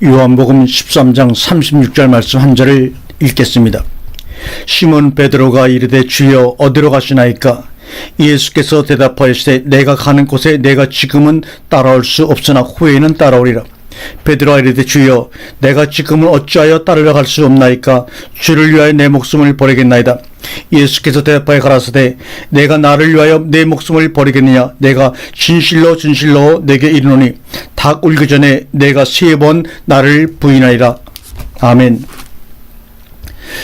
요한복음 13장 36절 말씀 한 절을 읽겠습니다. 시몬 베드로가 이르되 주여 어디로 가시나이까? 예수께서 대답하시되 내가 가는 곳에 내가 지금은 따라올 수 없으나 후에는 따라오리라. 베드로가 이르되 주여 내가 지금은 어찌하여 따르러 갈 수 없나이까? 주를 위하여 내 목숨을 버리겠나이다. 예수께서 대답하여 가라사대 내가 나를 위하여 내 목숨을 버리겠느냐? 내가 진실로 진실로 내게 이르노니 닭 울기 전에 내가 3번 나를 부인하리라. 아멘.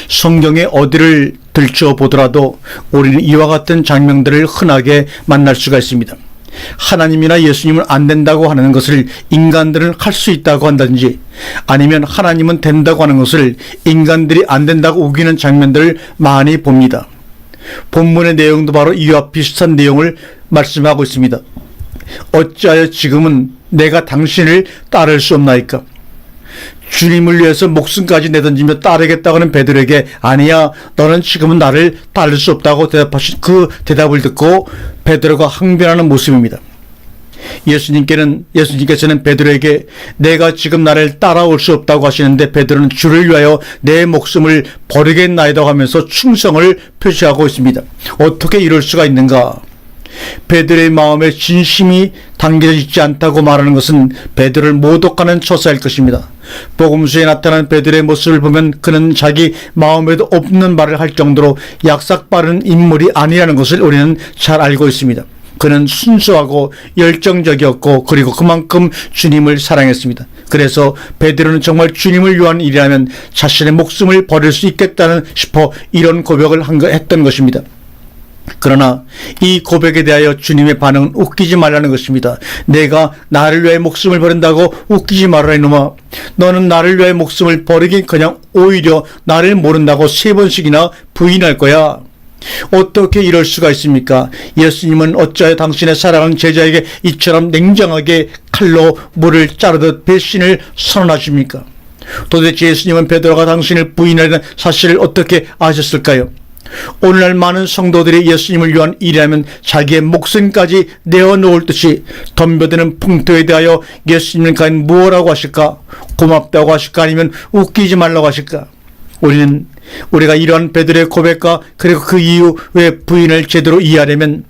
성경에 어디를 들춰보더라도 우리는 이와 같은 장면들을 흔하게 만날 수가 있습니다. 하나님이나 예수님은 안 된다고 하는 것을 인간들은 할 수 있다고 한다든지, 아니면 하나님은 된다고 하는 것을 인간들이 안 된다고 우기는 장면들을 많이 봅니다. 본문의 내용도 바로 이와 비슷한 내용을 말씀하고 있습니다. 어찌하여 지금은 내가 당신을 따를 수 없나이까? 주님을 위해서 목숨까지 내던지며 따르겠다고 하는 베드로에게 아니야, 너는 지금은 나를 따를 수 없다고 대답하신 그 대답을 듣고 베드로가 항변하는 모습입니다. 예수님께서는 베드로에게 내가 지금 나를 따라올 수 없다고 하시는데 베드로는 주를 위하여 내 목숨을 버리겠나이다 하면서 충성을 표시하고 있습니다. 어떻게 이럴 수가 있는가? 베드로의 마음에 진심이 담겨져 있지 않다고 말하는 것은 베드로를 모독하는 처사일 것입니다. 복음서에 나타난 베드로의 모습을 보면 그는 자기 마음에도 없는 말을 할 정도로 약삭빠른 인물이 아니라는 것을 우리는 잘 알고 있습니다. 그는 순수하고 열정적이었고 그리고 그만큼 주님을 사랑했습니다. 그래서 베드로는 정말 주님을 위한 일이라면 자신의 목숨을 버릴 수 있겠다는 싶어 이런 고백을 했던 것입니다. 그러나 이 고백에 대하여 주님의 반응은 웃기지 말라는 것입니다. 내가 나를 위해 목숨을 버린다고 웃기지 말아라 이놈아. 너는 나를 위해 목숨을 버리긴 그냥 오히려 나를 모른다고 3번씩이나 부인할 거야. 어떻게 이럴 수가 있습니까? 예수님은 어찌하여 당신의 사랑하는 제자에게 이처럼 냉정하게 칼로 물을 자르듯 배신을 선언하십니까? 도대체 예수님은 베드로가 당신을 부인하려는 사실을 어떻게 아셨을까요? 오늘날 많은 성도들이 예수님을 위한 일이라면 자기의 목숨까지 내어놓을 듯이 덤벼드는 풍토에 대하여 예수님은 과연 무엇라고 하실까? 고맙다고 하실까? 아니면 웃기지 말라고 하실까? 우리가 이러한 베드로의 고백과 그리고 그 이후의 부인을 제대로 이해하려면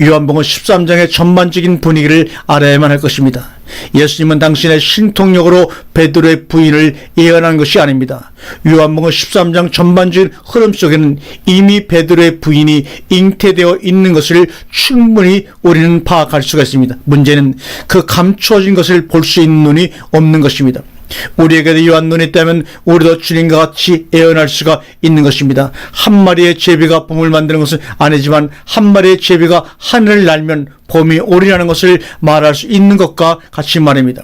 요한복음 13장의 전반적인 분위기를 알아야만 할 것입니다. 예수님은 당신의 신통력으로 베드로의 부인을 예언한 것이 아닙니다. 요한복음 13장 전반적인 흐름 속에는 이미 베드로의 부인이 잉태되어 있는 것을 충분히 우리는 파악할 수가 있습니다. 문제는 그 감추어진 것을 볼 수 있는 눈이 없는 것입니다. 우리에게도 이러한 눈이 있다면 우리도 주님과 같이 예언할 수가 있는 것입니다. 한 마리의 제비가 봄을 만드는 것은 아니지만 한 마리의 제비가 하늘을 날면 봄이 오리라는 것을 말할 수 있는 것과 같이 말입니다.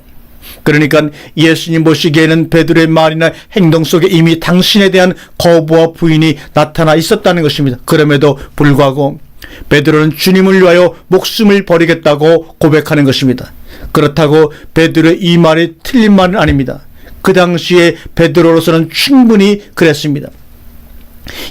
그러니까 예수님 보시기에는 베드로의 말이나 행동 속에 이미 당신에 대한 거부와 부인이 나타나 있었다는 것입니다. 그럼에도 불구하고 베드로는 주님을 위하여 목숨을 버리겠다고 고백하는 것입니다. 그렇다고 베드로의 이 말이 틀린 말은 아닙니다. 그 당시에 베드로로서는 충분히 그랬습니다.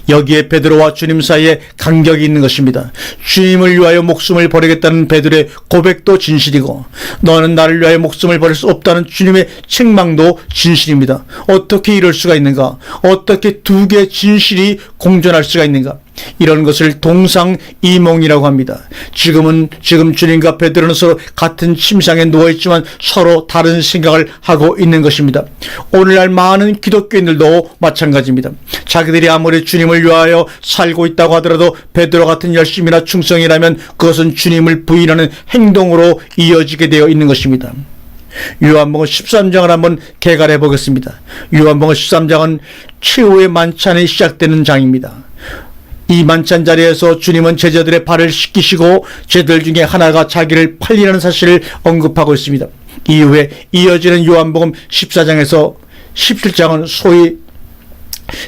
여기에 베드로와 주님 사이에 간격이 있는 것입니다. 주님을 위하여 목숨을 버리겠다는 베드로의 고백도 진실이고 너는 나를 위하여 목숨을 버릴 수 없다는 주님의 책망도 진실입니다. 어떻게 이럴 수가 있는가? 어떻게 두 개의 진실이 공존할 수가 있는가? 이런 것을 동상이몽이라고 합니다. 지금 주님과 베드로는 서로 같은 침상에 누워있지만 서로 다른 생각을 하고 있는 것입니다. 오늘날 많은 기독교인들도 마찬가지입니다. 자기들이 아무리 주님을 위하여 살고 있다고 하더라도 베드로 같은 열심이나 충성이라면 그것은 주님을 부인하는 행동으로 이어지게 되어 있는 것입니다. 요한복음 13장을 한번 개괄해 보겠습니다. 요한복음 13장은 최후의 만찬이 시작되는 장입니다. 이 만찬 자리에서 주님은 제자들의 발을 씻기시고 제자들 중에 하나가 자기를 팔리라는 사실을 언급하고 있습니다. 이후에 이어지는 요한복음 14장에서 17장은 소위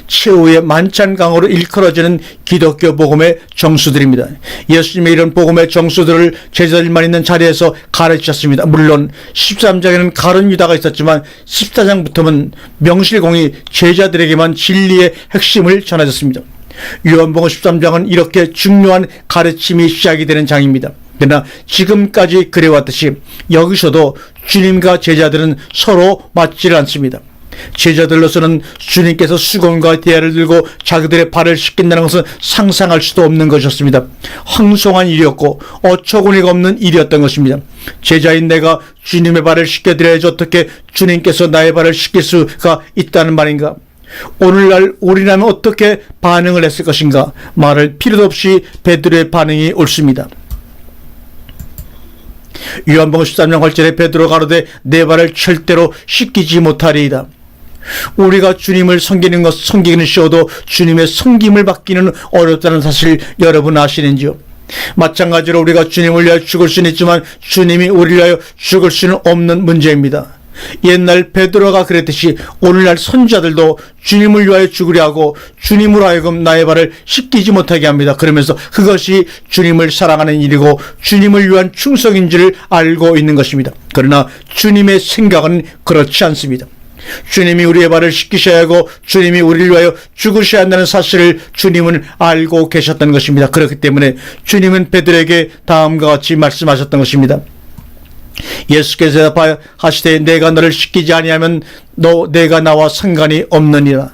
최후의 만찬강으로 일컬어지는 기독교 복음의 정수들입니다. 예수님의 이런 복음의 정수들을 제자들만 있는 자리에서 가르치셨습니다. 물론 13장에는 가룟 유다가 있었지만 14장부터는 명실공히 제자들에게만 진리의 핵심을 전해졌습니다. 요한복음 13장은 이렇게 중요한 가르침이 시작이 되는 장입니다. 그러나 지금까지 그래왔듯이 여기서도 주님과 제자들은 서로 맞지를 않습니다. 제자들로서는 주님께서 수건과 대야를 들고 자기들의 발을 씻긴다는 것은 상상할 수도 없는 것이었습니다. 황송한 일이었고 어처구니가 없는 일이었던 것입니다. 제자인 내가 주님의 발을 씻겨드려야지 어떻게 주님께서 나의 발을 씻길 수가 있다는 말인가? 오늘날 우리라면 어떻게 반응을 했을 것인가? 말할 필요도 없이 베드로의 반응이 옳습니다. 요한복음 13장 8절에 베드로가 가로되 내 발을 절대로 씻기지 못하리이다. 우리가 주님을 섬기는 시어도 주님의 섬김을 받기는 어렵다는 사실 여러분 아시는지요? 마찬가지로 우리가 주님을 위하여 죽을 수는 있지만 주님이 우리를 위하여 죽을 수는 없는 문제입니다. 옛날 베드로가 그랬듯이 오늘날 선지자들도 주님을 위하여 죽으려 하고 주님으로 하여금 나의 발을 씻기지 못하게 합니다. 그러면서 그것이 주님을 사랑하는 일이고 주님을 위한 충성인지를 알고 있는 것입니다. 그러나 주님의 생각은 그렇지 않습니다. 주님이 우리의 발을 씻기셔야 하고 주님이 우리를 위하여 죽으셔야 한다는 사실을 주님은 알고 계셨던 것입니다. 그렇기 때문에 주님은 베드로에게 다음과 같이 말씀하셨던 것입니다. 예수께서 대답하시되 내가 너를 씻기지 아니하면 내가 나와 상관이 없느니라.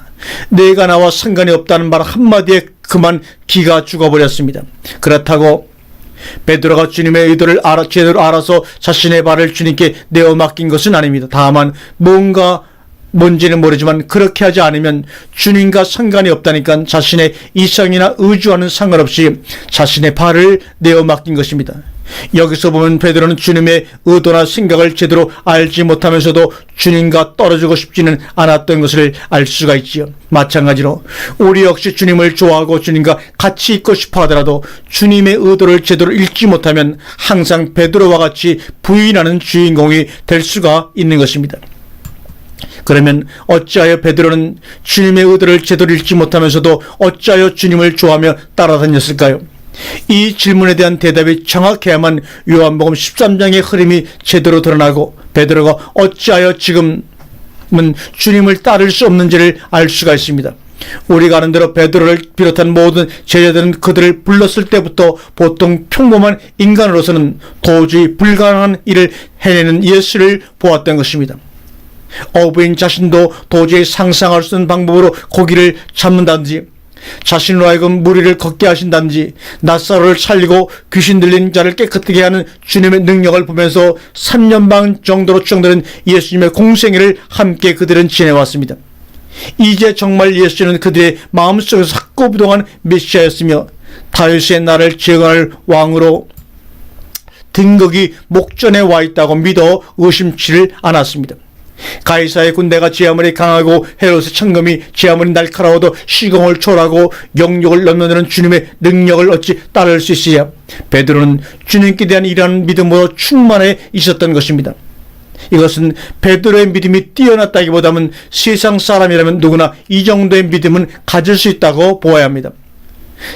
내가 나와 상관이 없다는 말 한마디에 그만 기가 죽어버렸습니다. 그렇다고 베드로가 주님의 의도를 제대로 알아서 자신의 발을 주님께 내어 맡긴 것은 아닙니다. 다만 뭔지는 모르지만 그렇게 하지 않으면 주님과 상관이 없다니까 자신의 이성이나 의지와는 상관없이 자신의 발을 내어 맡긴 것입니다. 여기서 보면 베드로는 주님의 의도나 생각을 제대로 알지 못하면서도 주님과 떨어지고 싶지는 않았던 것을 알 수가 있지요. 마찬가지로 우리 역시 주님을 좋아하고 주님과 같이 있고 싶어 하더라도 주님의 의도를 제대로 읽지 못하면 항상 베드로와 같이 부인하는 주인공이 될 수가 있는 것입니다. 그러면 어찌하여 베드로는 주님의 의도를 제대로 읽지 못하면서도 어찌하여 주님을 좋아하며 따라다녔을까요? 이 질문에 대한 대답이 정확해야만 요한복음 13장의 흐름이 제대로 드러나고 베드로가 어찌하여 지금은 주님을 따를 수 없는지를 알 수가 있습니다. 우리가 아는 대로 베드로를 비롯한 모든 제자들은 그들을 불렀을 때부터 보통 평범한 인간으로서는 도저히 불가능한 일을 해내는 예수를 보았던 것입니다. 어부인 자신도 도저히 상상할 수 없는 방법으로 고기를 잡는다든지 자신으로 하여금 무리를 걷게 하신다든지 낫사로를 살리고 귀신 들린 자를 깨끗하게 하는 주님의 능력을 보면서 3년 반 정도로 추정되는 예수님의 공생애를 함께 그들은 지내왔습니다. 이제 정말 예수는 그들의 마음속에서 학고부동한 메시아였으며 다윗의 나라를 재건할 왕으로 등극이 목전에 와 있다고 믿어 의심치를 않았습니다. 가이사의 군대가 제 아무리 강하고 헤롯의 천검이 제 아무리 날카로워도 시공을 초월하고 영역을 넘나드는 주님의 능력을 어찌 따를 수 있으랴. 베드로는 주님께 대한 이러한 믿음으로 충만해 있었던 것입니다. 이것은 베드로의 믿음이 뛰어났다기보다는 세상 사람이라면 누구나 이 정도의 믿음은 가질 수 있다고 보아야 합니다.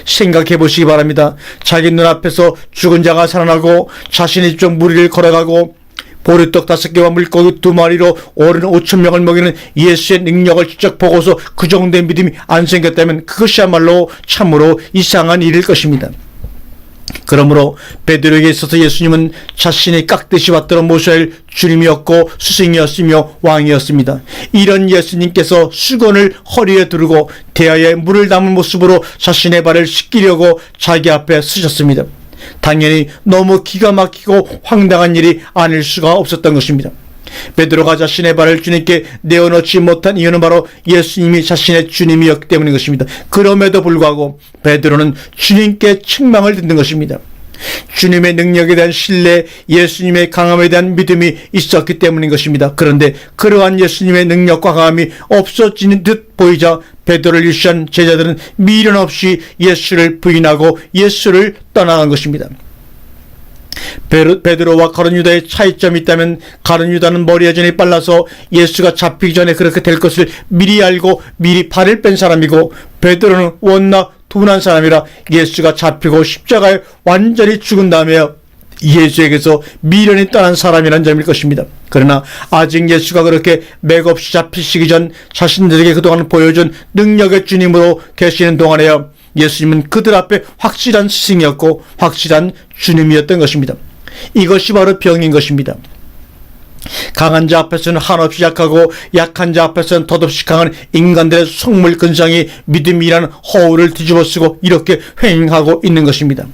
생각해 보시기 바랍니다. 자기 눈앞에서 죽은 자가 살아나고 자신이 좀 무리를 걸어가고 보리떡 5개와 물고기 2마리로 어른 5,000명을 먹이는 예수의 능력을 직접 보고서 그 정도의 믿음이 안 생겼다면 그것이야말로 참으로 이상한 일일 것입니다. 그러므로 베드로에게 있어서 예수님은 자신이 깍듯이 받들어 모셔야 할 주님이었고 스승이었으며 왕이었습니다. 이런 예수님께서 수건을 허리에 두르고 대야에 물을 담은 모습으로 자신의 발을 씻기려고 자기 앞에 서셨습니다. 당연히 너무 기가 막히고 황당한 일이 아닐 수가 없었던 것입니다. 베드로가 자신의 발을 주님께 내어놓지 못한 이유는 바로 예수님이 자신의 주님이었기 때문인 것입니다. 그럼에도 불구하고 베드로는 주님께 책망을 듣는 것입니다. 주님의 능력에 대한 신뢰, 예수님의 강함에 대한 믿음이 있었기 때문인 것입니다. 그런데 그러한 예수님의 능력과 강함이 없어지는 듯 보이자 베드로를 유시한 제자들은 미련 없이 예수를 부인하고 예수를 떠나간 것입니다. 베드로와 가룟 유다의 차이점이 있다면 가룟 유다는 머리 여전히 빨라서 예수가 잡히기 전에 그렇게 될 것을 미리 알고 미리 발을 뺀 사람이고, 베드로는 워낙 둔한 사람이라 예수가 잡히고 십자가에 완전히 죽은 다음에 예수에게서 미련이 떠난 사람이라는 점일 것입니다. 그러나 아직 예수가 그렇게 맥없이 잡히시기 전 자신들에게 그동안 보여준 능력의 주님으로 계시는 동안에요, 예수님은 그들 앞에 확실한 스승이었고 확실한 주님이었던 것입니다. 이것이 바로 병인 것입니다. 강한 자 앞에서는 한없이 약하고 약한 자 앞에서는 덧없이 강한 인간들의 속물 근성이 믿음이라는 허울을 뒤집어쓰고 이렇게 횡행하고 있는 것입니다.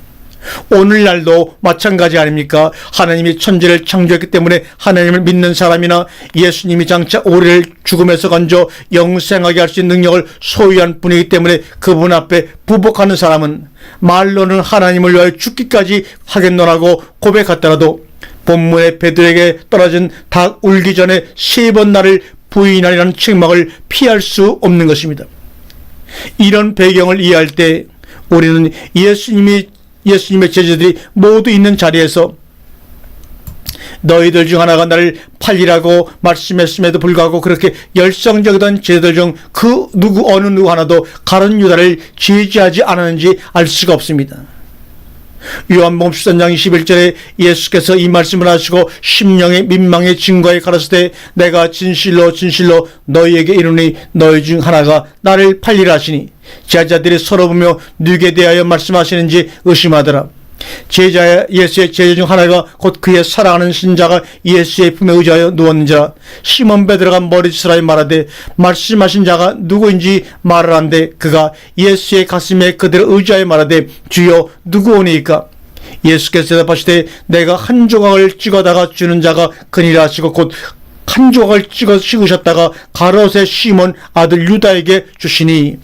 오늘날도 마찬가지 아닙니까? 하나님이 천지를 창조했기 때문에 하나님을 믿는 사람이나 예수님이 장차 우리를 죽음에서 건져 영생하게 할 수 있는 능력을 소유한 분이기 때문에 그분 앞에 부복하는 사람은 말로는 하나님을 위하여 죽기까지 하겠노라고 고백하더라도 본문의 베드로에게 떨어진 닭 울기 전에 3번 나를 부인하리라는 책망을 피할 수 없는 것입니다. 이런 배경을 이해할 때 우리는 예수님의 제자들이 모두 있는 자리에서 너희들 중 하나가 나를 팔리라고 말씀했음에도 불구하고 그렇게 열성적이던 제자들 중 그 어느 누구 하나도 가룟 유다를 제지하지 않았는지 알 수가 없습니다. 요한복음 13장 21절에 예수께서 이 말씀을 하시고 심령의 민망의 증거에 가라사대 때 내가 진실로 진실로 너희에게 이르노니 너희 중 하나가 나를 팔리라 하시니 제자들이 서로 보며 누구에 대하여 말씀하시는지 의심하더라. 예수의 제자 중 하나가 곧 그의 사랑하는 신자가 예수의 품에 의지하여 누웠는지라. 시몬 베드로가 머리스라에 말하되 말씀하신 자가 누구인지 말을 한데 그가 예수의 가슴에 그대로 의지하여 말하되 주여 누구오니까. 예수께서 대답하시되 내가 한 조각을 찍어다가 주는 자가 그니라 하시고 곧 한 조각을 찍어 씌우셨다가 가롯의 시몬 아들 유다에게 주시니.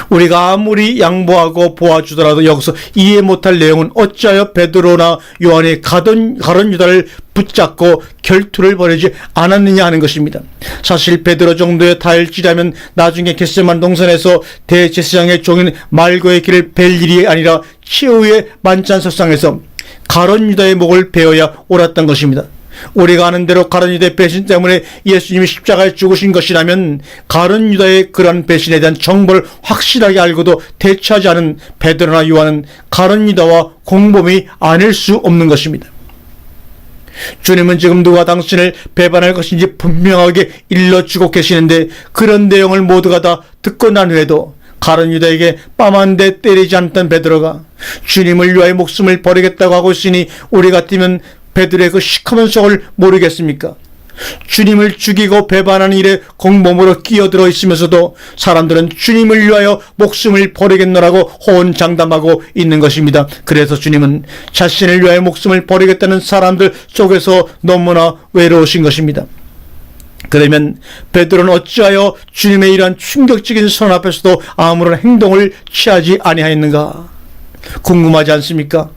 우리가 아무리 양보하고 보아주더라도 여기서 이해 못할 내용은 어찌하여 베드로나 요한이 가론 유다를 붙잡고 결투를 벌이지 않았느냐 하는 것입니다. 사실 베드로 정도의 다혈질이라면 나중에 겟세마네 동산에서 대제사장의 종인 말고의 길을 뵐 일이 아니라 최후의 만찬석상에서 가론 유다의 목을 베어야 옳았던 것입니다. 우리가 아는 대로 가룟 유다의 배신 때문에 예수님이 십자가에 죽으신 것이라면 가룟 유다의 그러한 배신에 대한 정보를 확실하게 알고도 대처하지 않은 베드로나 요한은 가룟 유다와 공범이 아닐 수 없는 것입니다. 주님은 지금 누가 당신을 배반할 것인지 분명하게 일러주고 계시는데 그런 내용을 모두가 다 듣고 난 후에도 가룟 유다에게 뺨 한 대 때리지 않던 베드로가 주님을 위하여 목숨을 버리겠다고 하고 있으니 우리 같으면 베드로의 그 시커먼 속을 모르겠습니까? 주님을 죽이고 배반하는 일에 공범으로 끼어들어 있으면서도 사람들은 주님을 위하여 목숨을 버리겠노라고 호언장담하고 있는 것입니다. 그래서 주님은 자신을 위하여 목숨을 버리겠다는 사람들 속에서 너무나 외로우신 것입니다. 그러면 베드로는 어찌하여 주님의 이러한 충격적인 선언 앞에서도 아무런 행동을 취하지 아니하였는가? 궁금하지 않습니까?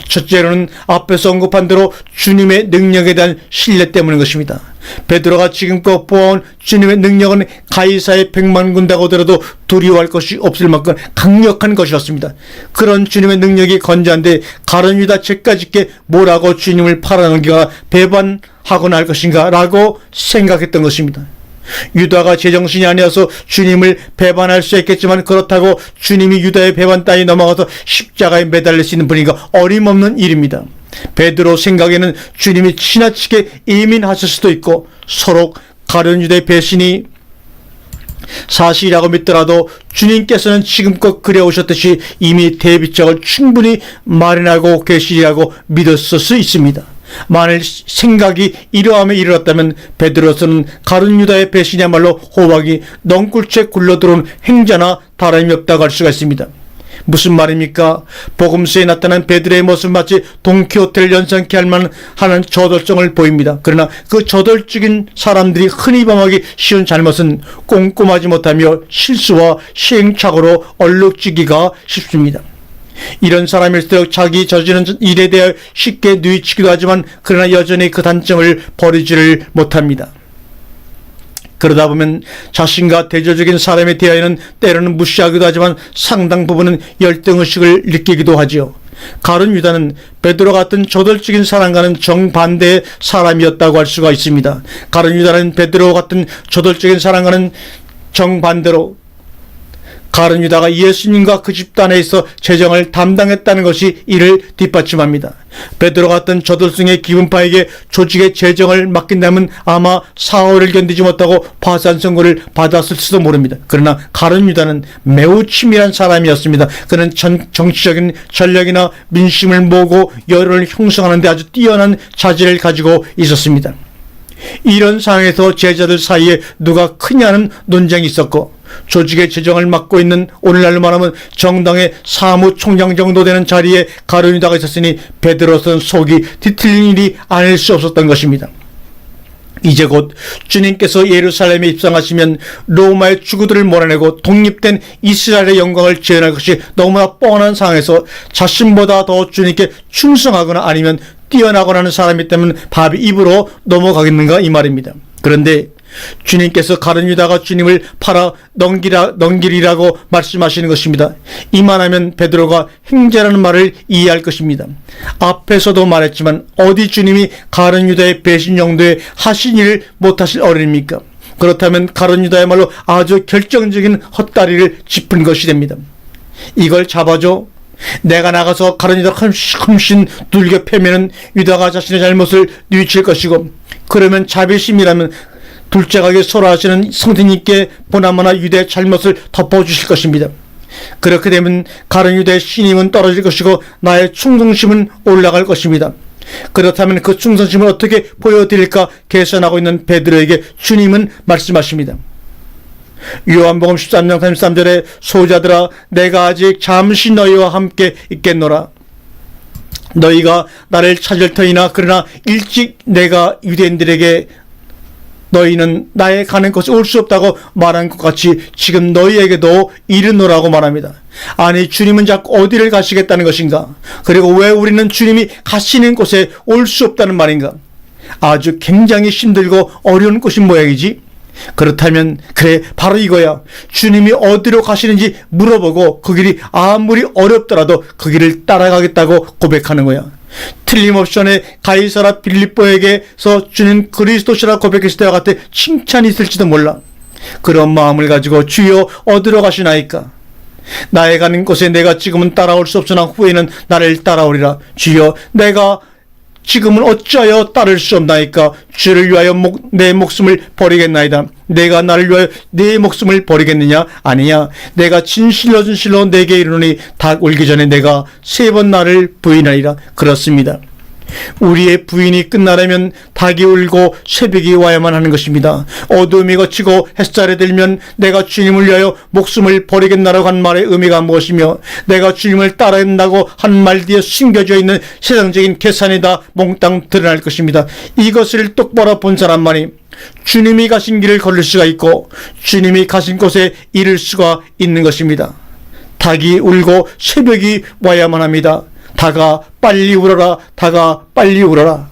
첫째로는 앞에서 언급한 대로 주님의 능력에 대한 신뢰 때문인 것입니다. 베드로가 지금껏 보아온 주님의 능력은 가이사의 100만 군대가 오더라도 두려워할 것이 없을 만큼 강력한 것이었습니다. 그런 주님의 능력이 건재한데 가룟 유다 죄까짓게 뭐라고 주님을 팔아넘기가 배반하거나 할 것인가 라고 생각했던 것입니다. 유다가 제정신이 아니어서 주님을 배반할 수 있겠지만 그렇다고 주님이 유다의 배반 따위 넘어가서 십자가에 매달릴 수 있는 분이가 어림없는 일입니다. 베드로 생각에는 주님이 지나치게 예민하실 수도 있고 서로 가룟 유다의 배신이 사실이라고 믿더라도 주님께서는 지금껏 그려오셨듯이 이미 대비책을 충분히 마련하고 계시리라고 믿었을 수 있습니다. 만일 생각이 이러함에 이르렀다면 베드로서는 가룟 유다의 배신이야말로 호박이 넝굴째 굴러들어온 행자나 다름이 없다고 할 수가 있습니다. 무슨 말입니까? 복음서에 나타난 베드로의 모습 마치 돈키호테를 연상케 할 만한 저돌성을 보입니다. 그러나 그 저돌적인 사람들이 흔히 범하기 쉬운 잘못은 꼼꼼하지 못하며 실수와 시행착오로 얼룩지기가 쉽습니다. 이런 사람일수록 자기 저지른 일에 대해 쉽게 뉘우치기도 하지만 그러나 여전히 그 단점을 버리지를 못합니다. 그러다 보면 자신과 대조적인 사람에 대하여는 때로는 무시하기도 하지만 상당 부분은 열등의식을 느끼기도 하지요. 가룟 유다는 베드로 같은 저돌적인 사람과는 정반대의 사람이었다고 할 수가 있습니다. 가룟 유다는 베드로 같은 저돌적인 사람과는 정반대로 가룟 유다가 예수님과 그 집단에 있어 재정을 담당했다는 것이 이를 뒷받침합니다. 베드로가 같은 저돌승의 기분파에게 조직의 재정을 맡긴다면 아마 사흘을 견디지 못하고 파산 선고를 받았을지도 모릅니다. 그러나 가룟 유다는 매우 치밀한 사람이었습니다. 그는 정치적인 전략이나 민심을 모으고 여론을 형성하는 데 아주 뛰어난 자질을 가지고 있었습니다. 이런 상황에서 제자들 사이에 누가 크냐는 논쟁이 있었고, 조직의 재정을 맡고 있는 오늘날로 말하면 정당의 사무총장 정도 되는 자리에 가룟 유다가 있었으니 베드로는 속이 뒤틀린 일이 아닐 수 없었던 것입니다. 이제 곧 주님께서 예루살렘에 입성하시면 로마의 주구들을 몰아내고 독립된 이스라엘의 영광을 재현할 것이 너무나 뻔한 상황에서 자신보다 더 주님께 충성하거나 아니면 뛰어나거나 하는 사람이 있다면 밥이 입으로 넘어가겠는가 이 말입니다. 그런데 주님께서 가룟 유다가 주님을 팔아 넘기리라고 말씀하시는 것입니다. 이만하면 베드로가 행제라는 말을 이해할 것입니다. 앞에서도 말했지만 어디 주님이 가룟 유다의 배신 정도의 하신 일을 못하실 어른입니까? 그렇다면 가룟 유다야말로 아주 결정적인 헛다리를 짚은 것이 됩니다. 이걸 잡아줘. 내가 나가서 가룟 유다 흠씬 둘겨 패면은 유다가 자신의 잘못을 뉘우칠 것이고, 그러면 자비심이라면 둘째가게 설하시는 성도님께 보나마나 유대의 잘못을 덮어주실 것입니다. 그렇게 되면 가룟 유다의 신임은 떨어질 것이고 나의 충성심은 올라갈 것입니다. 그렇다면 그 충성심을 어떻게 보여드릴까 계산하고 있는 베드로에게 주님은 말씀하십니다. 요한복음 13장 33절에 소자들아 내가 아직 잠시 너희와 함께 있겠노라. 너희가 나를 찾을 터이나 그러나 일찍 내가 유대인들에게 너희는 나의 가는 곳에 올 수 없다고 말한 것 같이 지금 너희에게도 이르노라고 말합니다. 아니 주님은 자꾸 어디를 가시겠다는 것인가? 그리고 왜 우리는 주님이 가시는 곳에 올 수 없다는 말인가? 아주 굉장히 힘들고 어려운 곳인 모양이지? 그렇다면 그래 바로 이거야. 주님이 어디로 가시는지 물어보고 그 길이 아무리 어렵더라도 그 길을 따라가겠다고 고백하는 거야. 틀림없이 전에 가이사라 빌립보에게서 주는 그리스도시라 고백했을 때와 같은 칭찬이 있을지도 몰라. 그런 마음을 가지고 주여 어디로 가시나이까? 나의 가는 곳에 내가 지금은 따라올 수 없으나 후에는 나를 따라오리라. 주여 내가 지금은 어찌하여 따를 수 없나이까? 주를 위하여 내 목숨을 버리겠나이다. 내가 나를 위하여 내 목숨을 버리겠느냐? 아니야. 내가 진실로 내게 이르노니 닭 울기 전에 내가 3번 나를 부인하리라. 그렇습니다. 우리의 부인이 끝나려면 닭이 울고 새벽이 와야만 하는 것입니다. 어둠이 거치고 햇살이 들면 내가 주님을 위하여 목숨을 버리겠나라고 한 말의 의미가 무엇이며 내가 주님을 따라간다고 한 말 뒤에 숨겨져 있는 세상적인 계산이 다 몽땅 드러날 것입니다. 이것을 똑바로 본 사람만이 주님이 가신 길을 걸을 수가 있고 주님이 가신 곳에 이를 수가 있는 것입니다. 닭이 울고 새벽이 와야만 합니다. 닭아 빨리 울어라. 닭아 빨리 울어라.